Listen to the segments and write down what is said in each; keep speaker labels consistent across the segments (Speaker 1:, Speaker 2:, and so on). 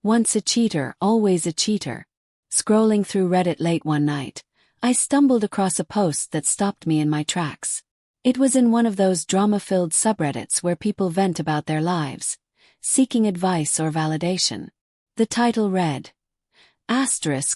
Speaker 1: Once a cheater, always a cheater. Scrolling through Reddit late one night, I stumbled across a post that stopped me in my tracks. It was in one of those drama-filled subreddits where people vent about their lives, seeking advice or validation. The title read,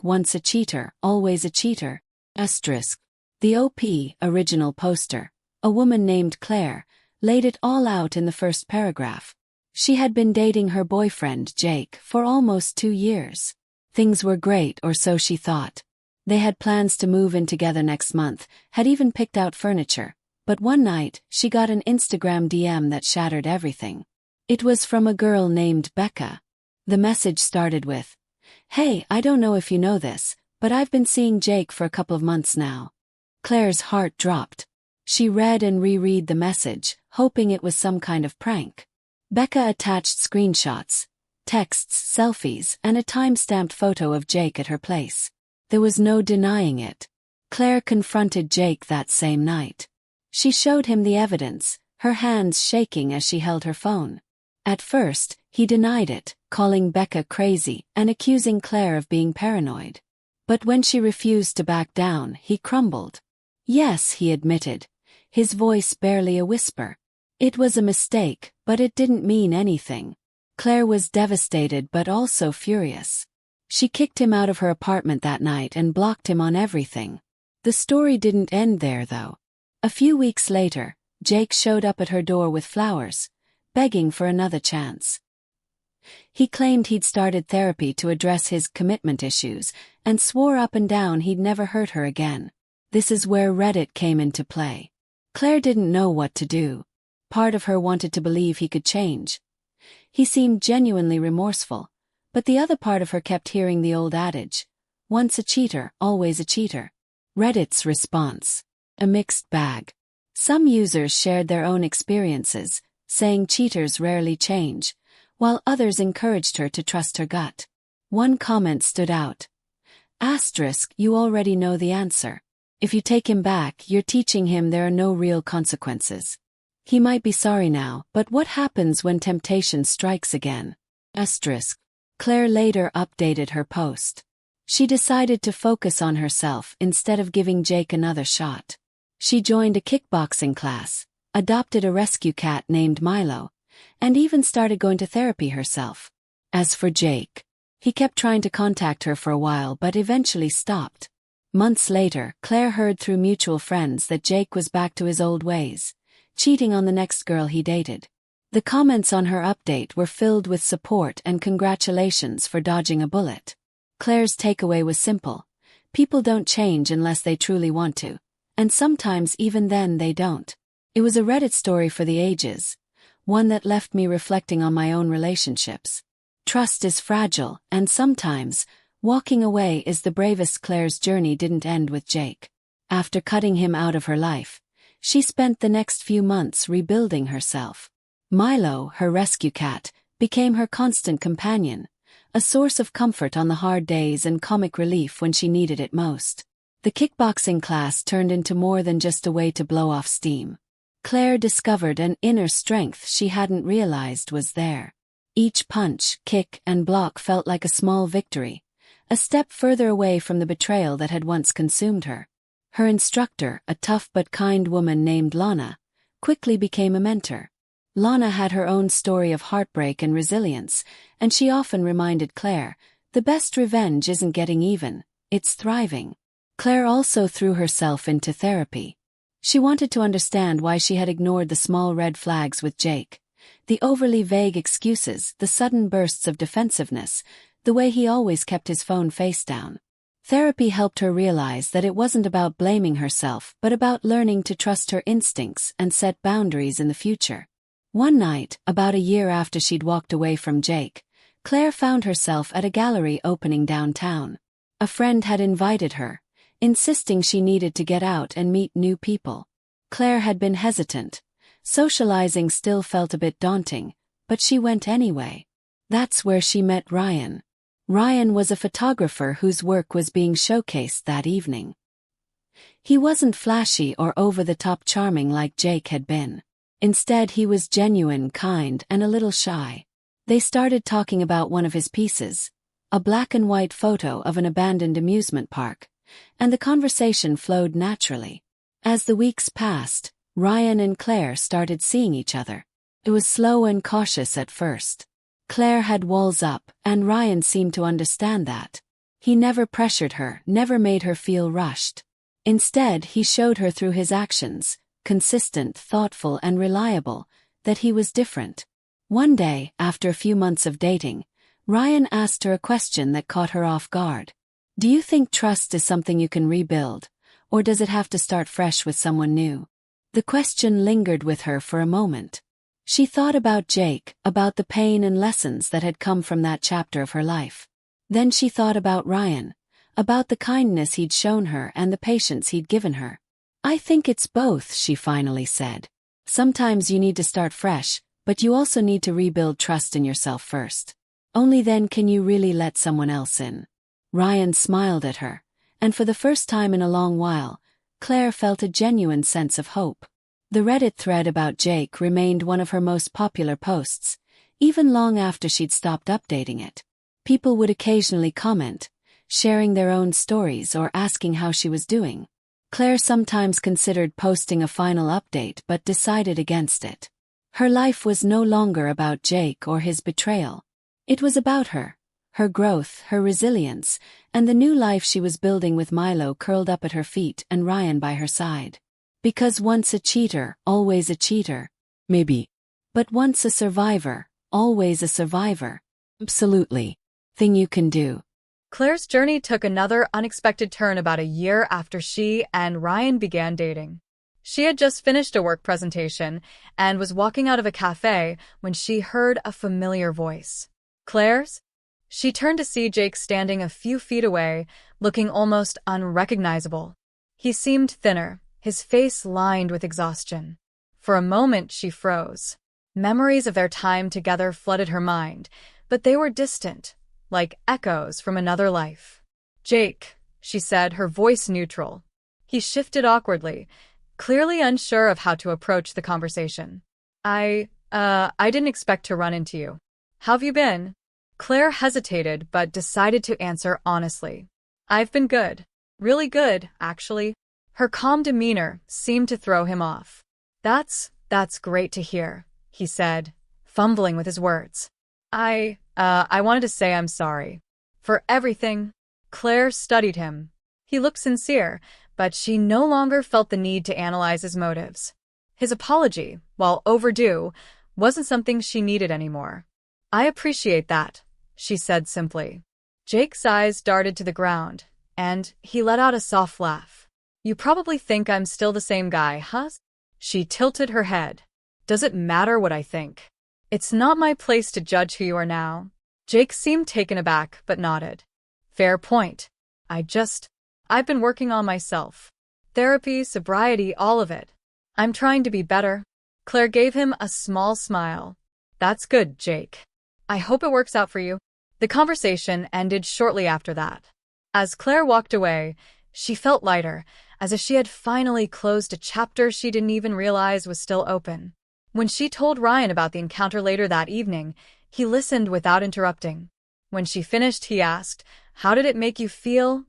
Speaker 1: Once a cheater, always a cheater. The OP original poster, a woman named Claire, laid it all out in the first paragraph. She had been dating her boyfriend, Jake, for almost 2 years. Things were great, or so she thought. They had plans to move in together next month, had even picked out furniture. But one night, she got an Instagram DM that shattered everything. It was from a girl named Becca. The message started with, "Hey, I don't know if you know this, but I've been seeing Jake for a couple of months now." Claire's heart dropped. She read and reread the message, hoping it was some kind of prank. Becca attached screenshots, texts, selfies, and a time-stamped photo of Jake at her place. There was no denying it. Claire confronted Jake that same night. She showed him the evidence, her hands shaking as she held her phone. At first, he denied it, calling Becca crazy and accusing Claire of being paranoid. But when she refused to back down, he crumbled. Yes, he admitted, his voice barely a whisper. It was a mistake, but it didn't mean anything. Claire was devastated but also furious. She kicked him out of her apartment that night and blocked him on everything. The story didn't end there, though. A few weeks later, Jake showed up at her door with flowers, begging for another chance. He claimed he'd started therapy to address his commitment issues and swore up and down he'd never hurt her again. This is where Reddit came into play. Claire didn't know what to do. Part of her wanted to believe he could change. He seemed genuinely remorseful, but the other part of her kept hearing the old adage, once a cheater, always a cheater. Reddit's response: a mixed bag. Some users shared their own experiences, saying cheaters rarely change, while others encouraged her to trust her gut. One comment stood out. You already know the answer. If you take him back, you're teaching him there are no real consequences. He might be sorry now, but what happens when temptation strikes again? Claire later updated her post. She decided to focus on herself instead of giving Jake another shot. She joined a kickboxing class, adopted a rescue cat named Milo, and even started going to therapy herself. As for Jake, he kept trying to contact her for a while but eventually stopped. Months later, Claire heard through mutual friends that Jake was back to his old ways, cheating on the next girl he dated. The comments on her update were filled with support and congratulations for dodging a bullet. Claire's takeaway was simple: people don't change unless they truly want to, and sometimes even then they don't. It was a Reddit story for the ages, one that left me reflecting on my own relationships. Trust is fragile, and sometimes, walking away is the bravest. Claire's journey didn't end with Jake. After cutting him out of her life, she spent the next few months rebuilding herself. Milo, her rescue cat, became her constant companion, a source of comfort on the hard days and comic relief when she needed it most. The kickboxing class turned into more than just a way to blow off steam. Claire discovered an inner strength she hadn't realized was there. Each punch, kick, and block felt like a small victory, a step further away from the betrayal that had once consumed her. Her instructor, a tough but kind woman named Lana, quickly became a mentor. Lana had her own story of heartbreak and resilience, and she often reminded Claire, the best revenge isn't getting even, it's thriving. Claire also threw herself into therapy. She wanted to understand why she had ignored the small red flags with Jake, the overly vague excuses, the sudden bursts of defensiveness, the way he always kept his phone face down. Therapy helped her realize that it wasn't about blaming herself but about learning to trust her instincts and set boundaries in the future. One night, about a year after she'd walked away from Jake, Claire found herself at a gallery opening downtown. A friend had invited her, insisting she needed to get out and meet new people. Claire had been hesitant. Socializing still felt a bit daunting, but she went anyway. That's where she met Ryan. Ryan was a photographer whose work was being showcased that evening. He wasn't flashy or over-the-top charming like Jake had been. Instead, he was genuine, kind, and a little shy. They started talking about one of his pieces, a black and white photo of an abandoned amusement park, and the conversation flowed naturally. As the weeks passed, Ryan and Claire started seeing each other. It was slow and cautious at first. Claire had walls up, and Ryan seemed to understand that. He never pressured her, never made her feel rushed. Instead, he showed her through his actions, consistent, thoughtful, and reliable, that he was different. One day, after a few months of dating, Ryan asked her a question that caught her off guard. Do you think trust is something you can rebuild, or does it have to start fresh with someone new? The question lingered with her for a moment. She thought about Jake, about the pain and lessons that had come from that chapter of her life. Then she thought about Ryan, about the kindness he'd shown her and the patience he'd given her. I think it's both, she finally said. Sometimes you need to start fresh, but you also need to rebuild trust in yourself first. Only then can you really let someone else in. Ryan smiled at her, and for the first time in a long while, Claire felt a genuine sense of hope. The Reddit thread about Jake remained one of her most popular posts, even long after she'd stopped updating it. People would occasionally comment, sharing their own stories or asking how she was doing. Claire sometimes considered posting a final update but decided against it. Her life was no longer about Jake or his betrayal. It was about her growth, her resilience, and the new life she was building with Milo curled up at her feet and Ryan by her side. Because once a cheater, always a cheater. Maybe. But once a survivor, always a survivor. Absolutely. Thing you can do.
Speaker 2: Claire's journey took another unexpected turn about a year after she and Ryan began dating. She had just finished a work presentation and was walking out of a cafe when she heard a familiar voice. Claire's? She turned to see Jake standing a few feet away, looking almost unrecognizable. He seemed thinner, his face lined with exhaustion. For a moment she froze. Memories of their time together flooded her mind, but they were distant, like echoes from another life. Jake, she said, her voice neutral. He shifted awkwardly, clearly unsure of how to approach the conversation. I didn't expect to run into you. How've you been? Claire hesitated but decided to answer honestly. I've been good. Really good, actually. Her calm demeanor seemed to throw him off. That's great to hear, he said, fumbling with his words. I wanted to say I'm sorry. For everything. Claire studied him. He looked sincere, but she no longer felt the need to analyze his motives. His apology, while overdue, wasn't something she needed anymore. I appreciate that, she said simply. Jake's eyes darted to the ground, and he let out a soft laugh. You probably think I'm still the same guy, huh? She tilted her head. Does it matter what I think? It's not my place to judge who you are now. Jake seemed taken aback, but nodded. Fair point. I've been working on myself. Therapy, sobriety, all of it. I'm trying to be better. Claire gave him a small smile. That's good, Jake. I hope it works out for you. The conversation ended shortly after that. As Claire walked away, she felt lighter, as if she had finally closed a chapter she didn't even realize was still open. When she told Ryan about the encounter later that evening, he listened without interrupting. When she finished, he asked, "How did it make you feel?"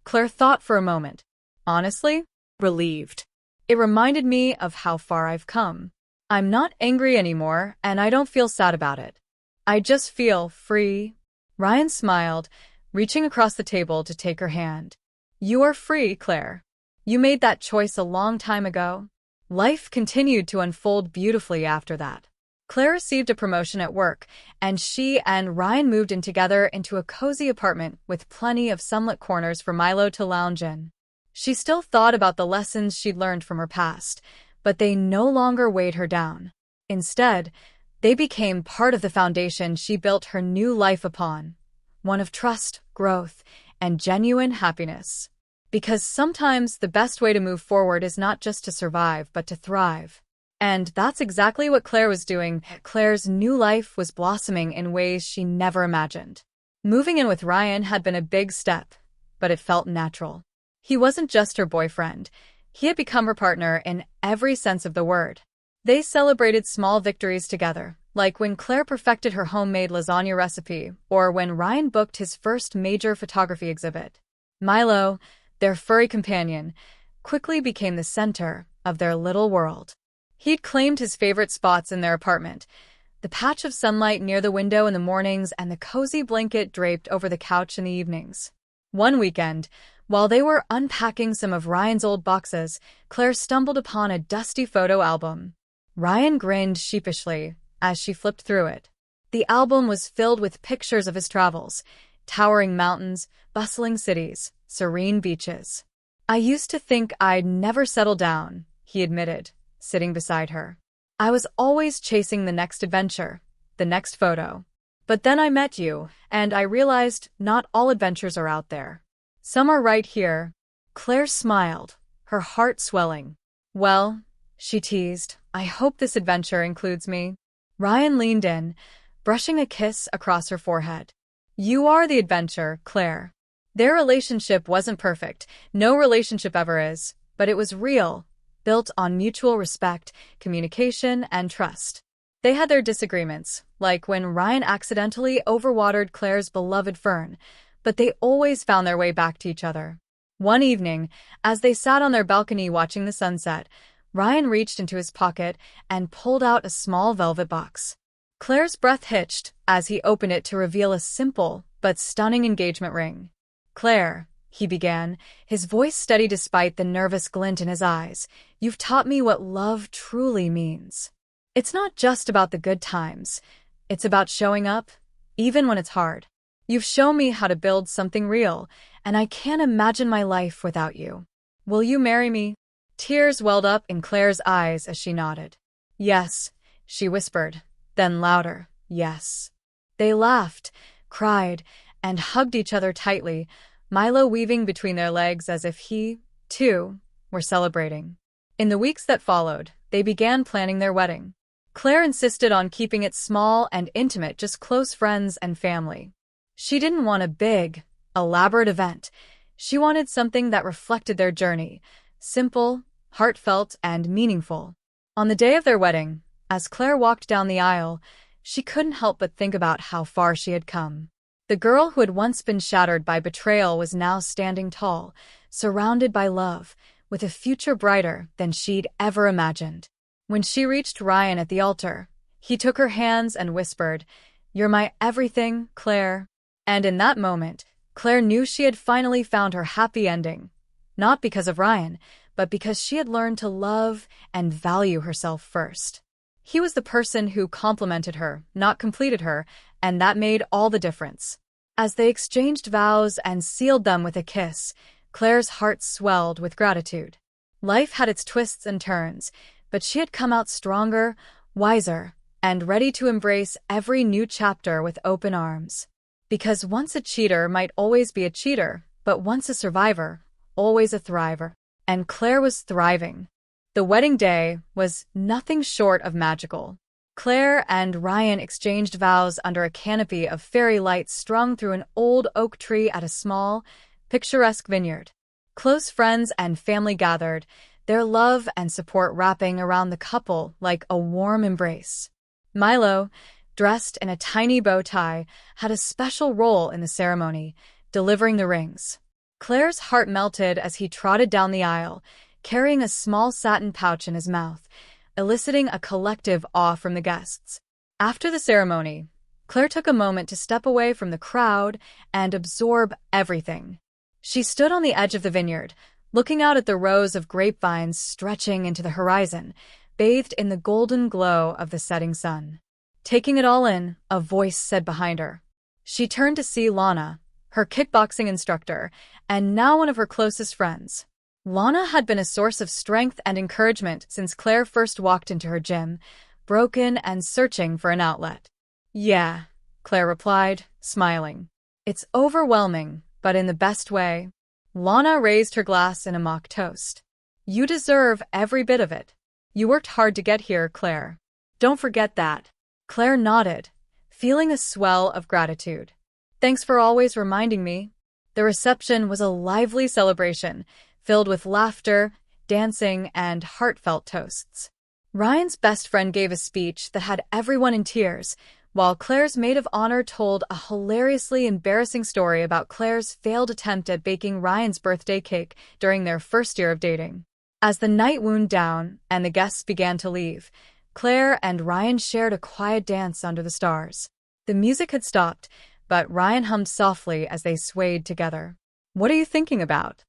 Speaker 2: Claire thought for a moment. Honestly, relieved. It reminded me of how far I've come. I'm not angry anymore, and I don't feel sad about it. I just feel free. Ryan smiled, reaching across the table to take her hand. You are free, Claire. You made that choice a long time ago. Life continued to unfold beautifully after that. Claire received a promotion at work, and she and Ryan moved in together into a cozy apartment with plenty of sunlit corners for Milo to lounge in. She still thought about the lessons she'd learned from her past, but they no longer weighed her down. Instead, they became part of the foundation she built her new life upon, one of trust, growth, and genuine happiness. Because sometimes the best way to move forward is not just to survive, but to thrive. And that's exactly what Claire was doing. Claire's new life was blossoming in ways she never imagined. Moving in with Ryan had been a big step, but it felt natural. He wasn't just her boyfriend. He had become her partner in every sense of the word. They celebrated small victories together, like when Claire perfected her homemade lasagna recipe or when Ryan booked his first major photography exhibit. Milo, their furry companion, quickly became the center of their little world. He'd claimed his favorite spots in their apartment, the patch of sunlight near the window in the mornings and the cozy blanket draped over the couch in the evenings. One weekend, while they were unpacking some of Ryan's old boxes, Claire stumbled upon a dusty photo album. Ryan grinned sheepishly as she flipped through it. The album was filled with pictures of his travels, towering mountains, bustling cities, serene beaches. "I used to think I'd never settle down," he admitted, sitting beside her. "I was always chasing the next adventure, the next photo. But then I met you, and I realized not all adventures are out there. Some are right here." Claire smiled, her heart swelling. "Well," she teased, "I hope this adventure includes me." Ryan leaned in, brushing a kiss across her forehead. "You are the adventure, Claire." Their relationship wasn't perfect, no relationship ever is, but it was real, built on mutual respect, communication, and trust. They had their disagreements, like when Ryan accidentally overwatered Claire's beloved fern, but they always found their way back to each other. One evening, as they sat on their balcony watching the sunset, Ryan reached into his pocket and pulled out a small velvet box. Claire's breath hitched as he opened it to reveal a simple but stunning engagement ring. "Claire," he began, his voice steady despite the nervous glint in his eyes, "you've taught me what love truly means. It's not just about the good times. It's about showing up, even when it's hard. You've shown me how to build something real, and I can't imagine my life without you. Will you marry me?" Tears welled up in Claire's eyes as she nodded. "Yes," she whispered, then louder, "yes." They laughed, cried, and hugged each other tightly, Milo weaving between their legs as if he, too, were celebrating. In the weeks that followed, they began planning their wedding. Claire insisted on keeping it small and intimate, just close friends and family. She didn't want a big, elaborate event. She wanted something that reflected their journey, simple, heartfelt, and meaningful. On the day of their wedding, as Claire walked down the aisle, she couldn't help but think about how far she had come. The girl who had once been shattered by betrayal was now standing tall, surrounded by love, with a future brighter than she'd ever imagined. When she reached Ryan at the altar, he took her hands and whispered, "You're my everything, Claire." And in that moment, Claire knew she had finally found her happy ending. Not because of Ryan, but because she had learned to love and value herself first. He was the person who complimented her, not completed her, and that made all the difference. As they exchanged vows and sealed them with a kiss, Claire's heart swelled with gratitude. Life had its twists and turns, but she had come out stronger, wiser, and ready to embrace every new chapter with open arms. Because once a cheater might always be a cheater, but once a survivor, always a thriver. And Claire was thriving. The wedding day was nothing short of magical. Claire and Ryan exchanged vows under a canopy of fairy lights strung through an old oak tree at a small, picturesque vineyard. Close friends and family gathered, their love and support wrapping around the couple like a warm embrace. Milo, dressed in a tiny bow tie, had a special role in the ceremony, delivering the rings. Claire's heart melted as he trotted down the aisle, carrying a small satin pouch in his mouth, eliciting a collective awe from the guests. After the ceremony, Claire took a moment to step away from the crowd and absorb everything. She stood on the edge of the vineyard, looking out at the rows of grapevines stretching into the horizon, bathed in the golden glow of the setting sun. Taking it all in, a voice said behind her. She turned to see Lana, her kickboxing instructor, and now one of her closest friends. Lana had been a source of strength and encouragement since Claire first walked into her gym, broken and searching for an outlet. "Yeah," Claire replied, smiling. "It's overwhelming, but in the best way." Lana raised her glass in a mock toast. "You deserve every bit of it. You worked hard to get here, Claire. Don't forget that." Claire nodded, feeling a swell of gratitude. "Thanks for always reminding me." The reception was a lively celebration, filled with laughter, dancing, and heartfelt toasts. Ryan's best friend gave a speech that had everyone in tears, while Claire's maid of honor told a hilariously embarrassing story about Claire's failed attempt at baking Ryan's birthday cake during their first year of dating. As the night wound down and the guests began to leave, Claire and Ryan shared a quiet dance under the stars. The music had stopped, but Ryan hummed softly as they swayed together. "What are you thinking about?"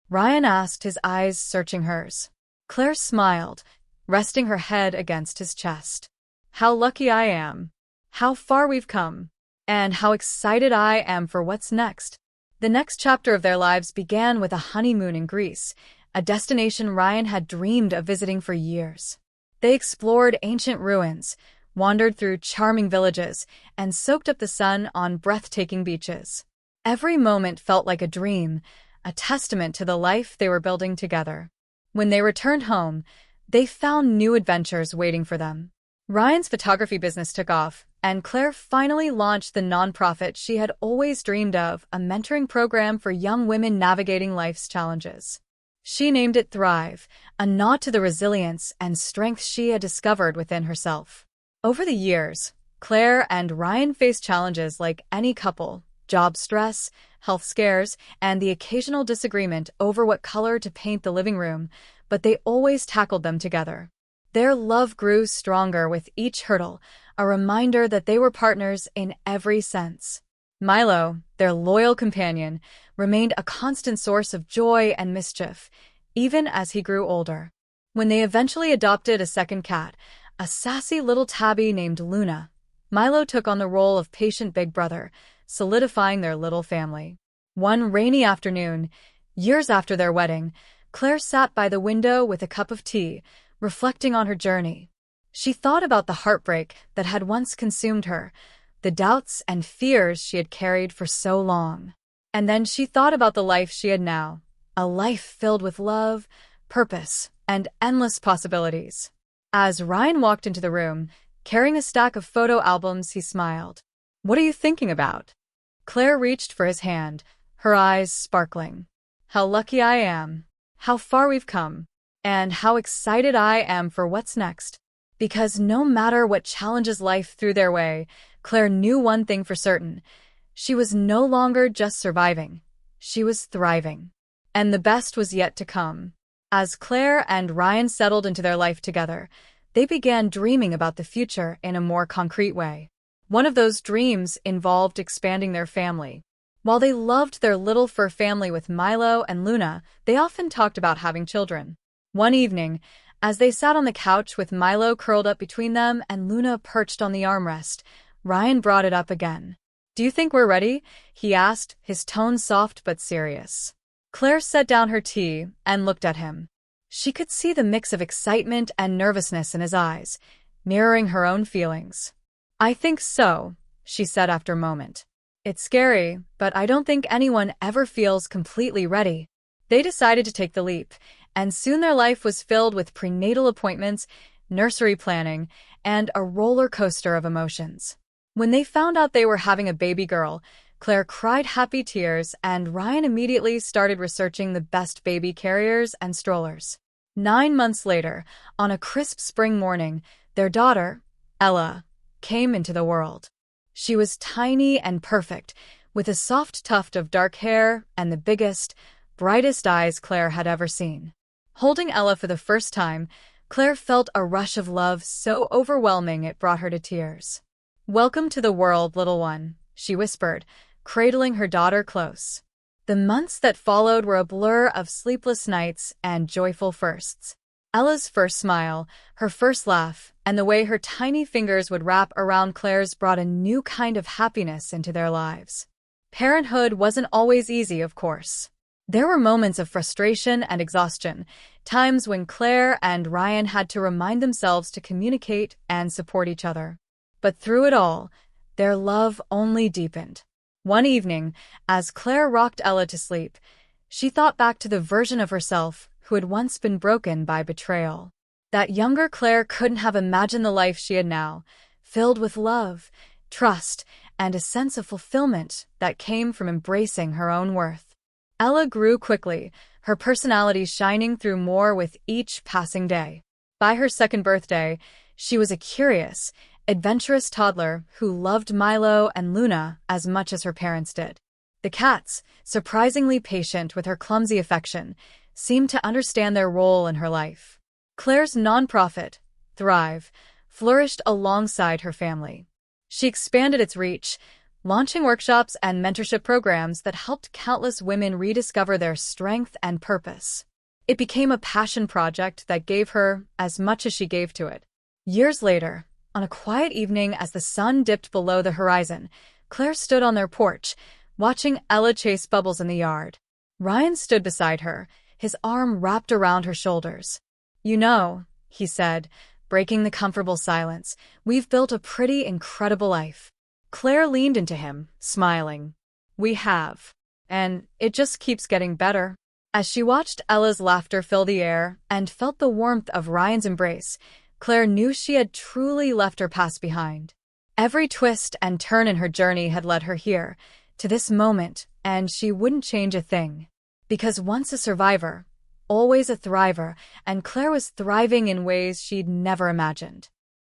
Speaker 2: Ryan asked, his eyes searching hers. Claire smiled, resting her head against his chest. "How lucky I am. How far we've come. And how excited I am for what's next." The next chapter of their lives began with a honeymoon in Greece, a destination Ryan had dreamed of visiting for years. They explored ancient ruins, wandered through charming villages, and soaked up the sun on breathtaking beaches. Every moment felt like a dream, a testament to the life they were building together. When they returned home, they found new adventures waiting for them. Ryan's photography business took off, and Claire finally launched the nonprofit she had always dreamed of, a mentoring program for young women navigating life's challenges. She named it Thrive, a nod to the resilience and strength she had discovered within herself. Over the years, Claire and Ryan faced challenges like any couple: job stress, health scares, and the occasional disagreement over what color to paint the living room, but they always tackled them together. Their love grew stronger with each hurdle, a reminder that they were partners in every sense. Milo, their loyal companion, remained a constant source of joy and mischief, even as he grew older. When they eventually adopted a second cat, a sassy little tabby named Luna, Milo took on the role of patient big brother, solidifying their little family. One rainy afternoon, years after their wedding, Claire sat by the window with a cup of tea, reflecting on her journey. She thought about the heartbreak that had once consumed her, the doubts and fears she had carried for so long. And then she thought about the life she had now, a life filled with love, purpose, and endless possibilities. As Ryan walked into the room, carrying a stack of photo albums, he smiled. "What are you thinking about?" Claire reached for his hand, her eyes sparkling. "How lucky I am. How far we've come. And how excited I am for what's next." Because no matter what challenges life threw their way, Claire knew one thing for certain. She was no longer just surviving. She was thriving. And the best was yet to come. As Claire and Ryan settled into their life together, they began dreaming about the future in a more concrete way. One of those dreams involved expanding their family. While they loved their little fur family with Milo and Luna, they often talked about having children. One evening, as they sat on the couch with Milo curled up between them and Luna perched on the armrest, Ryan brought it up again. "Do you think we're ready?" he asked, his tone soft but serious. Claire set down her tea and looked at him. She could see the mix of excitement and nervousness in his eyes, mirroring her own feelings. "I think so," she said after a moment. "It's scary, but I don't think anyone ever feels completely ready." They decided to take the leap, and soon their life was filled with prenatal appointments, nursery planning, and a roller coaster of emotions. When they found out they were having a baby girl, Claire cried happy tears, and Ryan immediately started researching the best baby carriers and strollers. 9 months later, on a crisp spring morning, their daughter, Ella, came into the world. She was tiny and perfect, with a soft tuft of dark hair and the biggest, brightest eyes Claire had ever seen. Holding Ella for the first time, Claire felt a rush of love so overwhelming it brought her to tears. "Welcome to the world, little one," she whispered, cradling her daughter close. The months that followed were a blur of sleepless nights and joyful firsts. Ella's first smile, her first laugh, and the way her tiny fingers would wrap around Claire's brought a new kind of happiness into their lives. Parenthood wasn't always easy, of course. There were moments of frustration and exhaustion, times when Claire and Ryan had to remind themselves to communicate and support each other. But through it all, their love only deepened. One evening, as Claire rocked Ella to sleep, she thought back to the version of herself who had once been broken by betrayal. That younger Claire couldn't have imagined the life she had now, filled with love, trust, and a sense of fulfillment that came from embracing her own worth. Ella grew quickly, her personality shining through more with each passing day. By her second birthday, she was a curious, adventurous toddler who loved Milo and Luna as much as her parents did. The cats, surprisingly patient with her clumsy affection, seemed to understand their role in her life. Claire's nonprofit, Thrive, flourished alongside her family. She expanded its reach, launching workshops and mentorship programs that helped countless women rediscover their strength and purpose. It became a passion project that gave her as much as she gave to it. Years later, on a quiet evening as the sun dipped below the horizon, Claire stood on their porch, watching Ella chase Bubbles in the yard. Ryan stood beside her, his arm wrapped around her shoulders. "You know," he said, breaking the comfortable silence, "we've built a pretty incredible life." Claire leaned into him, smiling. "We have. And it just keeps getting better." As she watched Ella's laughter fill the air and felt the warmth of Ryan's embrace, Claire knew she had truly left her past behind. Every twist and turn in her journey had led her here, to this moment, and she wouldn't change a thing. Because once a survivor, always a thriver, and Claire was thriving in ways she'd never imagined.